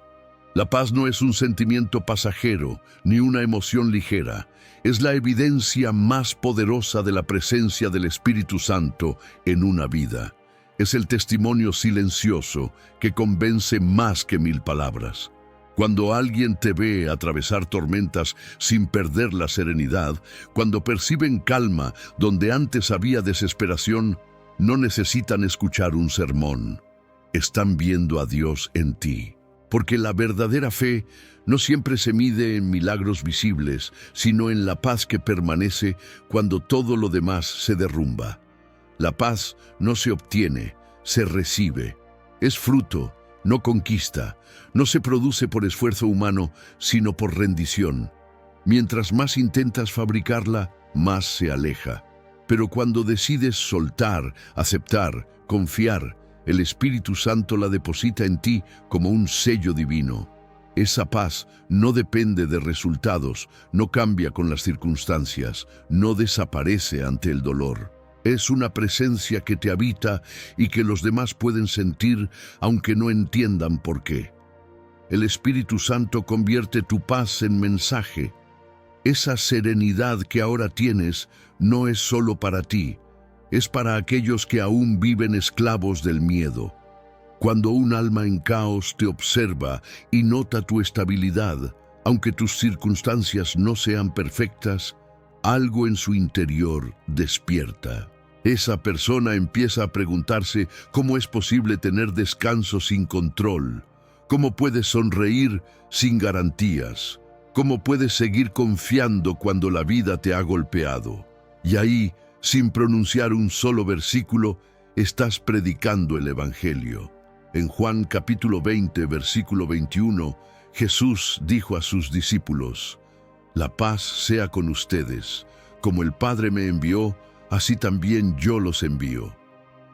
La paz no es un sentimiento pasajero, ni una emoción ligera. Es la evidencia más poderosa de la presencia del Espíritu Santo en una vida. Es el testimonio silencioso que convence más que 1000 palabras. Cuando alguien te ve atravesar tormentas sin perder la serenidad, cuando perciben calma donde antes había desesperación, no necesitan escuchar un sermón. Están viendo a Dios en ti. Porque la verdadera fe no siempre se mide en milagros visibles, sino en la paz que permanece cuando todo lo demás se derrumba. La paz no se obtiene, se recibe. Es fruto, no conquista. No se produce por esfuerzo humano, sino por rendición. Mientras más intentas fabricarla, más se aleja. Pero cuando decides soltar, aceptar, confiar, el Espíritu Santo la deposita en ti como un sello divino. Esa paz no depende de resultados, no cambia con las circunstancias, no desaparece ante el dolor. Es una presencia que te habita y que los demás pueden sentir, aunque no entiendan por qué. El Espíritu Santo convierte tu paz en mensaje. Esa serenidad que ahora tienes no es solo para ti, es para aquellos que aún viven esclavos del miedo. Cuando un alma en caos te observa y nota tu estabilidad, aunque tus circunstancias no sean perfectas, algo en su interior despierta. Esa persona empieza a preguntarse cómo es posible tener descanso sin control, cómo puedes sonreír sin garantías, cómo puedes seguir confiando cuando la vida te ha golpeado. Y ahí, sin pronunciar un solo versículo, estás predicando el Evangelio. En Juan capítulo 20, versículo 21, Jesús dijo a sus discípulos: «La paz sea con ustedes. Como el Padre me envió, así también yo los envío».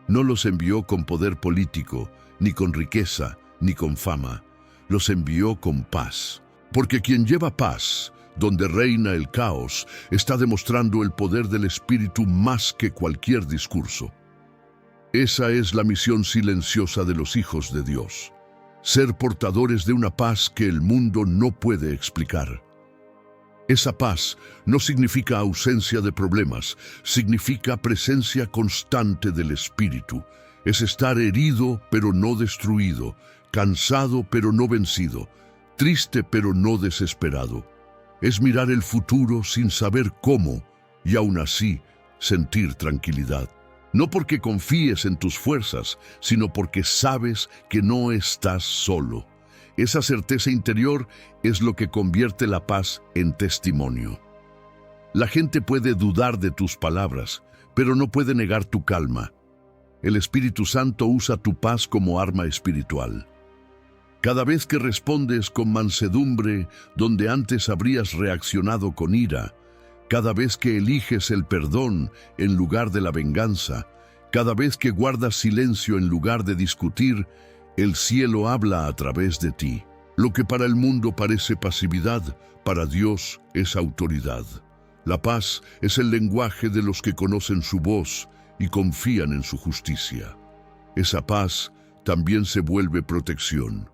No los envió con poder político, ni con riqueza, ni con fama. Los envió con paz. Porque quien lleva paz, donde reina el caos, está demostrando el poder del Espíritu más que cualquier discurso. Esa es la misión silenciosa de los hijos de Dios: ser portadores de una paz que el mundo no puede explicar. Esa paz no significa ausencia de problemas, significa presencia constante del Espíritu. Es estar herido pero no destruido, cansado pero no vencido, triste pero no desesperado. Es mirar el futuro sin saber cómo y aún así sentir tranquilidad. No porque confíes en tus fuerzas, sino porque sabes que no estás solo. Esa certeza interior es lo que convierte la paz en testimonio. La gente puede dudar de tus palabras, pero no puede negar tu calma. El Espíritu Santo usa tu paz como arma espiritual. Cada vez que respondes con mansedumbre donde antes habrías reaccionado con ira, cada vez que eliges el perdón en lugar de la venganza, cada vez que guardas silencio en lugar de discutir, el cielo habla a través de ti. Lo que para el mundo parece pasividad, para Dios es autoridad. La paz es el lenguaje de los que conocen su voz y confían en su justicia. Esa paz también se vuelve protección.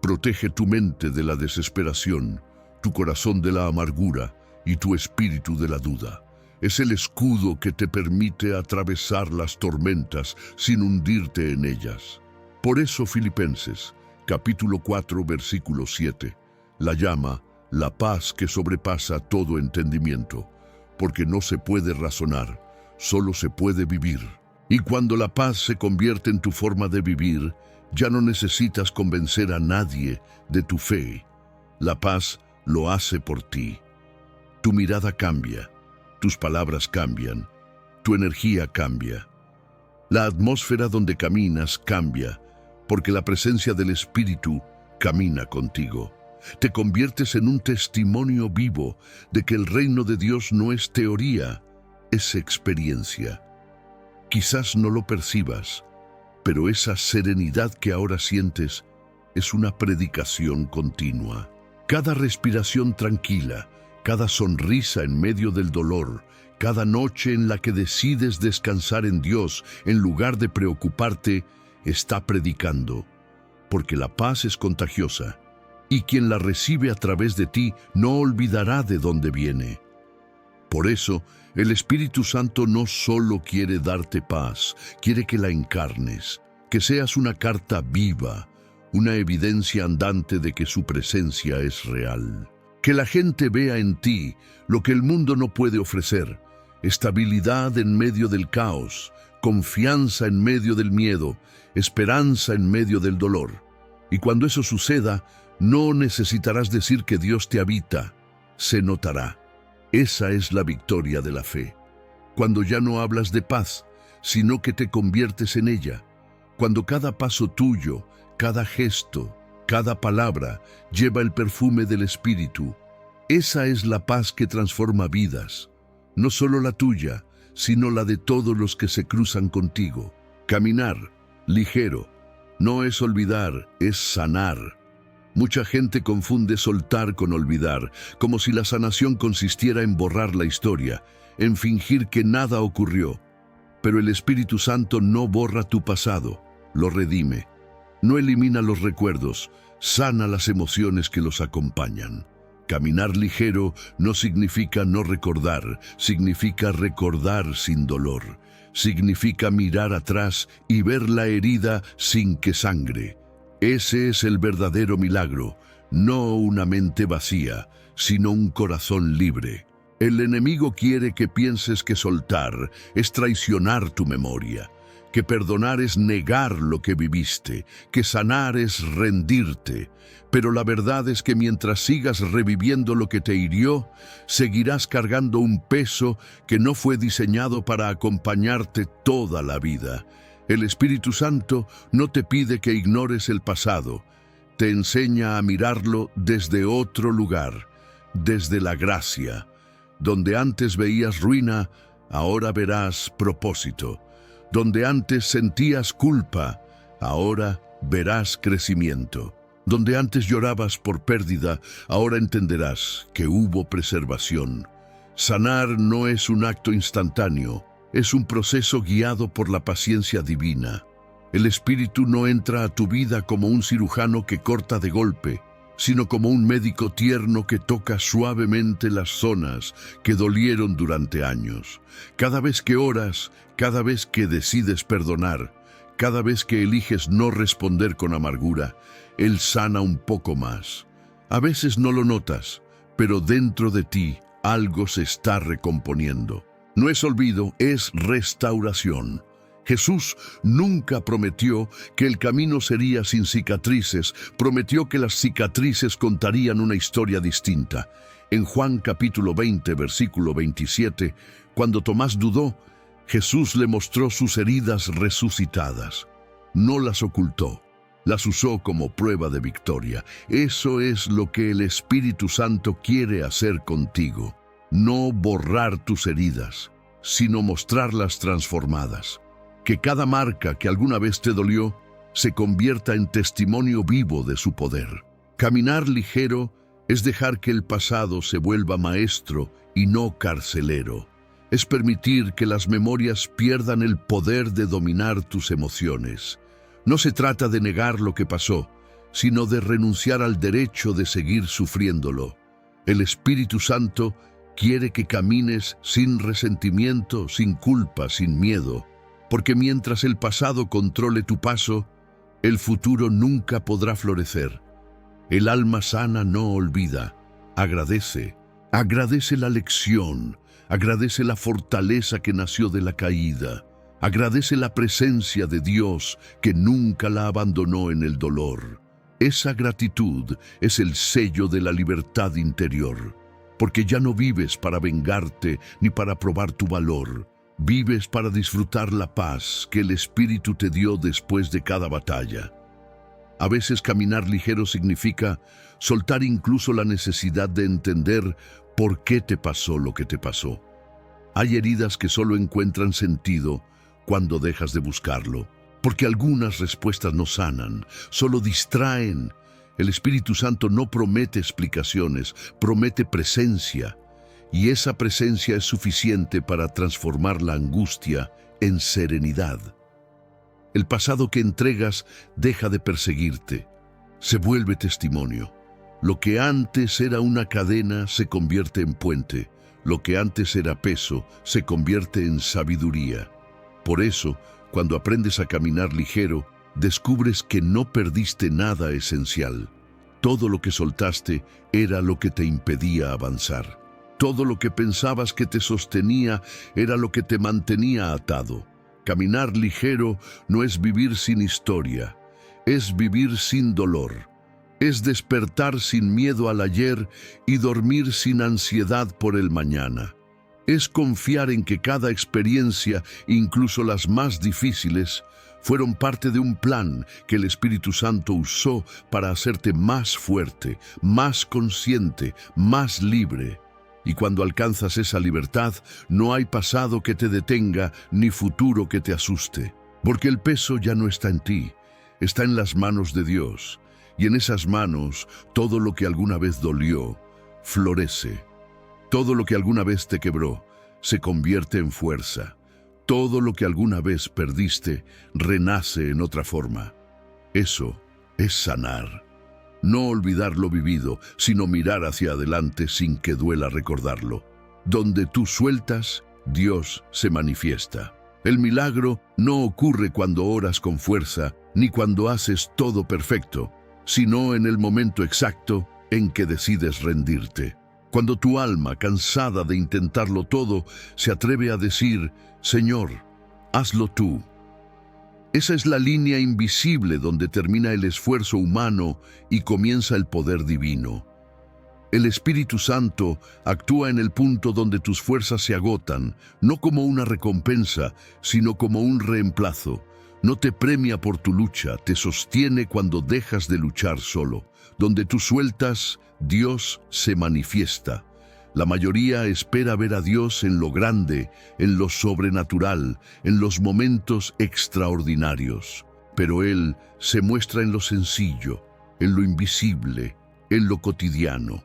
Protege tu mente de la desesperación, tu corazón de la amargura y tu espíritu de la duda. Es el escudo que te permite atravesar las tormentas sin hundirte en ellas. Por eso Filipenses, capítulo 4, versículo 7, la llama la paz que sobrepasa todo entendimiento, porque no se puede razonar, solo se puede vivir. Y cuando la paz se convierte en tu forma de vivir, ya no necesitas convencer a nadie de tu fe. La paz lo hace por ti. Tu mirada cambia, tus palabras cambian, tu energía cambia. La atmósfera donde caminas cambia, porque la presencia del Espíritu camina contigo. Te conviertes en un testimonio vivo de que el reino de Dios no es teoría, es experiencia. Quizás no lo percibas, pero esa serenidad que ahora sientes es una predicación continua. Cada respiración tranquila, cada sonrisa en medio del dolor, cada noche en la que decides descansar en Dios en lugar de preocuparte, está predicando, porque la paz es contagiosa, y quien la recibe a través de ti no olvidará de dónde viene. Por eso, el Espíritu Santo no solo quiere darte paz, quiere que la encarnes, que seas una carta viva, una evidencia andante de que su presencia es real. Que la gente vea en ti lo que el mundo no puede ofrecer: estabilidad en medio del caos, confianza en medio del miedo, esperanza en medio del dolor. Y cuando eso suceda, no necesitarás decir que Dios te habita, se notará. Esa es la victoria de la fe. Cuando ya no hablas de paz, sino que te conviertes en ella. Cuando cada paso tuyo, cada gesto, cada palabra lleva el perfume del Espíritu. Esa es la paz que transforma vidas. No solo la tuya, sino la de todos los que se cruzan contigo. Caminar ligero no es olvidar, es sanar. Mucha gente confunde soltar con olvidar, como si la sanación consistiera en borrar la historia, en fingir que nada ocurrió. Pero el Espíritu Santo no borra tu pasado, lo redime. No elimina los recuerdos, sana las emociones que los acompañan. Caminar ligero no significa no recordar, significa recordar sin dolor. Significa mirar atrás y ver la herida sin que sangre. Ese es el verdadero milagro, no una mente vacía, sino un corazón libre. El enemigo quiere que pienses que soltar es traicionar tu memoria, que perdonar es negar lo que viviste, que sanar es rendirte. Pero la verdad es que mientras sigas reviviendo lo que te hirió, seguirás cargando un peso que no fue diseñado para acompañarte toda la vida. El Espíritu Santo no te pide que ignores el pasado, te enseña a mirarlo desde otro lugar, desde la gracia. Donde antes veías ruina, ahora verás propósito. Donde antes sentías culpa, ahora verás crecimiento. Donde antes llorabas por pérdida, ahora entenderás que hubo preservación. Sanar no es un acto instantáneo, es un proceso guiado por la paciencia divina. El Espíritu no entra a tu vida como un cirujano que corta de golpe, sino como un médico tierno que toca suavemente las zonas que dolieron durante años. Cada vez que oras, cada vez que decides perdonar, cada vez que eliges no responder con amargura, Él sana un poco más. A veces no lo notas, pero dentro de ti algo se está recomponiendo. No es olvido, es restauración. Jesús nunca prometió que el camino sería sin cicatrices, prometió que las cicatrices contarían una historia distinta. En Juan capítulo 20, versículo 27, cuando Tomás dudó, Jesús le mostró sus heridas resucitadas. No las ocultó, las usó como prueba de victoria. Eso es lo que el Espíritu Santo quiere hacer contigo. No borrar tus heridas, sino mostrarlas transformadas. Que cada marca que alguna vez te dolió se convierta en testimonio vivo de su poder. Caminar ligero es dejar que el pasado se vuelva maestro y no carcelero. Es permitir que las memorias pierdan el poder de dominar tus emociones. No se trata de negar lo que pasó, sino de renunciar al derecho de seguir sufriéndolo. El Espíritu Santo quiere que camines sin resentimiento, sin culpa, sin miedo. Porque mientras el pasado controle tu paso, el futuro nunca podrá florecer. El alma sana no olvida, agradece. Agradece la lección, agradece la fortaleza que nació de la caída. Agradece la presencia de Dios que nunca la abandonó en el dolor. Esa gratitud es el sello de la libertad interior, porque ya no vives para vengarte ni para probar tu valor. Vives para disfrutar la paz que el Espíritu te dio después de cada batalla. A veces caminar ligero significa soltar incluso la necesidad de entender por qué te pasó lo que te pasó. Hay heridas que solo encuentran sentido cuando dejas de buscarlo, porque algunas respuestas no sanan, solo distraen. El Espíritu Santo no promete explicaciones, promete presencia. Y esa presencia es suficiente para transformar la angustia en serenidad. El pasado que entregas deja de perseguirte, se vuelve testimonio. Lo que antes era una cadena se convierte en puente, lo que antes era peso se convierte en sabiduría. Por eso, cuando aprendes a caminar ligero, descubres que no perdiste nada esencial. Todo lo que soltaste era lo que te impedía avanzar. Todo lo que pensabas que te sostenía era lo que te mantenía atado. Caminar ligero no es vivir sin historia, es vivir sin dolor. Es despertar sin miedo al ayer y dormir sin ansiedad por el mañana. Es confiar en que cada experiencia, incluso las más difíciles, fueron parte de un plan que el Espíritu Santo usó para hacerte más fuerte, más consciente, más libre. Y cuando alcanzas esa libertad, no hay pasado que te detenga ni futuro que te asuste. Porque el peso ya no está en ti, está en las manos de Dios. Y en esas manos, todo lo que alguna vez dolió, florece. Todo lo que alguna vez te quebró, se convierte en fuerza. Todo lo que alguna vez perdiste, renace en otra forma. Eso es sanar. No olvidar lo vivido, sino mirar hacia adelante sin que duela recordarlo. Donde tú sueltas, Dios se manifiesta. El milagro no ocurre cuando oras con fuerza, ni cuando haces todo perfecto, sino en el momento exacto en que decides rendirte. Cuando tu alma, cansada de intentarlo todo, se atreve a decir, Señor, hazlo tú. Esa es la línea invisible donde termina el esfuerzo humano y comienza el poder divino. El Espíritu Santo actúa en el punto donde tus fuerzas se agotan, no como una recompensa, sino como un reemplazo. No te premia por tu lucha, te sostiene cuando dejas de luchar solo. Donde tú sueltas, Dios se manifiesta. La mayoría espera ver a Dios en lo grande, en lo sobrenatural, en los momentos extraordinarios. Pero Él se muestra en lo sencillo, en lo invisible, en lo cotidiano.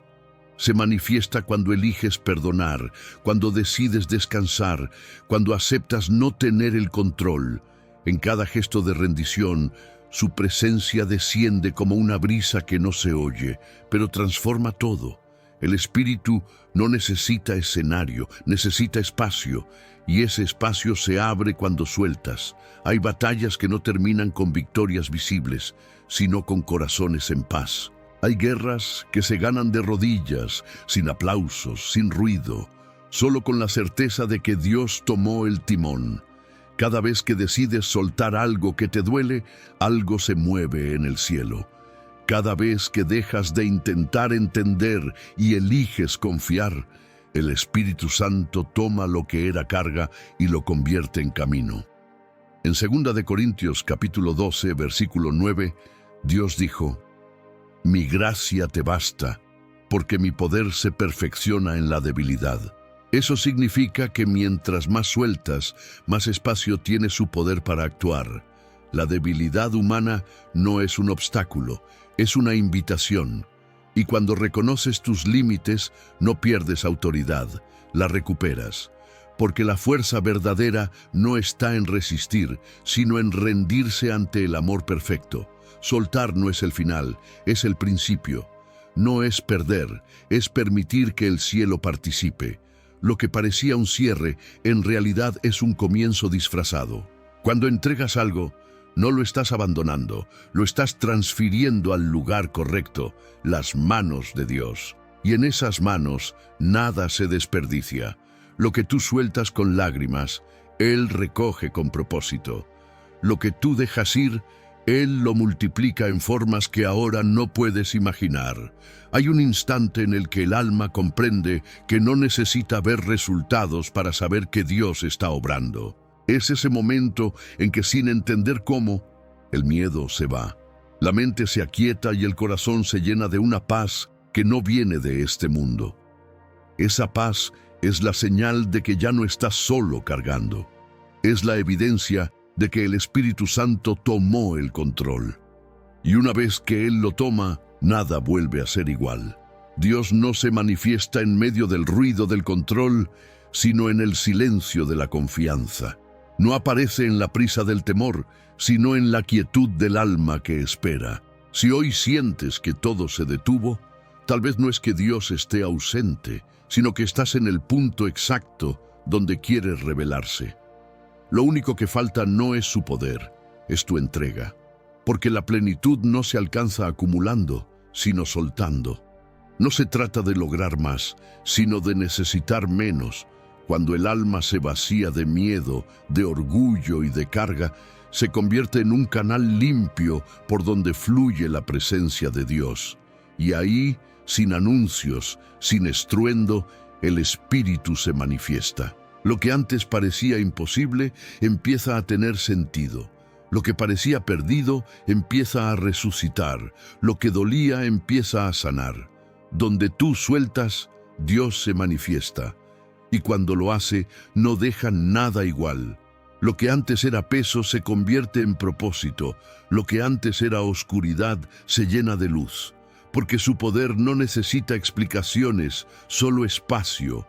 Se manifiesta cuando eliges perdonar, cuando decides descansar, cuando aceptas no tener el control. En cada gesto de rendición, su presencia desciende como una brisa que no se oye, pero transforma todo. El Espíritu no necesita escenario, necesita espacio, y ese espacio se abre cuando sueltas. Hay batallas que no terminan con victorias visibles, sino con corazones en paz. Hay guerras que se ganan de rodillas, sin aplausos, sin ruido, solo con la certeza de que Dios tomó el timón. Cada vez que decides soltar algo que te duele, algo se mueve en el cielo. Cada vez que dejas de intentar entender y eliges confiar, el Espíritu Santo toma lo que era carga y lo convierte en camino. En 2 de Corintios capítulo 12, versículo 9, Dios dijo, Mi gracia te basta, porque mi poder se perfecciona en la debilidad. Eso significa que mientras más sueltas, más espacio tiene su poder para actuar. La debilidad humana no es un obstáculo, es una invitación. Y cuando reconoces tus límites, no pierdes autoridad, la recuperas. Porque la fuerza verdadera no está en resistir, sino en rendirse ante el amor perfecto. Soltar no es el final, es el principio. No es perder, es permitir que el cielo participe. Lo que parecía un cierre, en realidad es un comienzo disfrazado. Cuando entregas algo, no lo estás abandonando, lo estás transfiriendo al lugar correcto, las manos de Dios. Y en esas manos nada se desperdicia. Lo que tú sueltas con lágrimas, Él recoge con propósito. Lo que tú dejas ir, Él lo multiplica en formas que ahora no puedes imaginar. Hay un instante en el que el alma comprende que no necesita ver resultados para saber que Dios está obrando. Es ese momento en que sin entender cómo, el miedo se va. La mente se aquieta y el corazón se llena de una paz que no viene de este mundo. Esa paz es la señal de que ya no estás solo cargando. Es la evidencia de que el Espíritu Santo tomó el control. Y una vez que Él lo toma, nada vuelve a ser igual. Dios no se manifiesta en medio del ruido del control, sino en el silencio de la confianza. No aparece en la prisa del temor, sino en la quietud del alma que espera. Si hoy sientes que todo se detuvo, tal vez no es que Dios esté ausente, sino que estás en el punto exacto donde quiere revelarse. Lo único que falta no es su poder, es tu entrega. Porque la plenitud no se alcanza acumulando, sino soltando. No se trata de lograr más, sino de necesitar menos. Cuando el alma se vacía de miedo, de orgullo y de carga, se convierte en un canal limpio por donde fluye la presencia de Dios. Y ahí, sin anuncios, sin estruendo, el Espíritu se manifiesta. Lo que antes parecía imposible empieza a tener sentido. Lo que parecía perdido empieza a resucitar. Lo que dolía empieza a sanar. Donde tú sueltas, Dios se manifiesta. Y cuando lo hace, no deja nada igual. Lo que antes era peso se convierte en propósito. Lo que antes era oscuridad se llena de luz. Porque su poder no necesita explicaciones, solo espacio.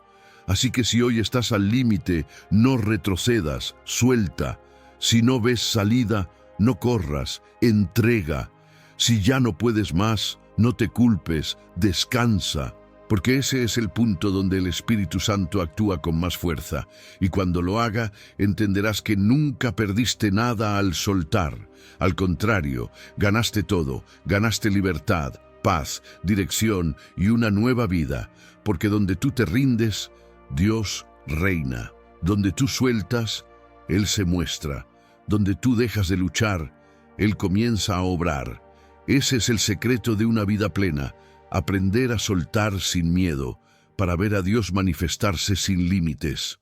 Así que si hoy estás al límite, no retrocedas, suelta. Si no ves salida, no corras, entrega. Si ya no puedes más, no te culpes, descansa. Porque ese es el punto donde el Espíritu Santo actúa con más fuerza. Y cuando lo haga, entenderás que nunca perdiste nada al soltar. Al contrario, ganaste todo, ganaste libertad, paz, dirección y una nueva vida. porque donde tú te rindes, Dios reina. Donde tú sueltas, Él se muestra. Donde tú dejas de luchar, Él comienza a obrar. Ese es el secreto de una vida plena, aprender a soltar sin miedo, para ver a Dios manifestarse sin límites.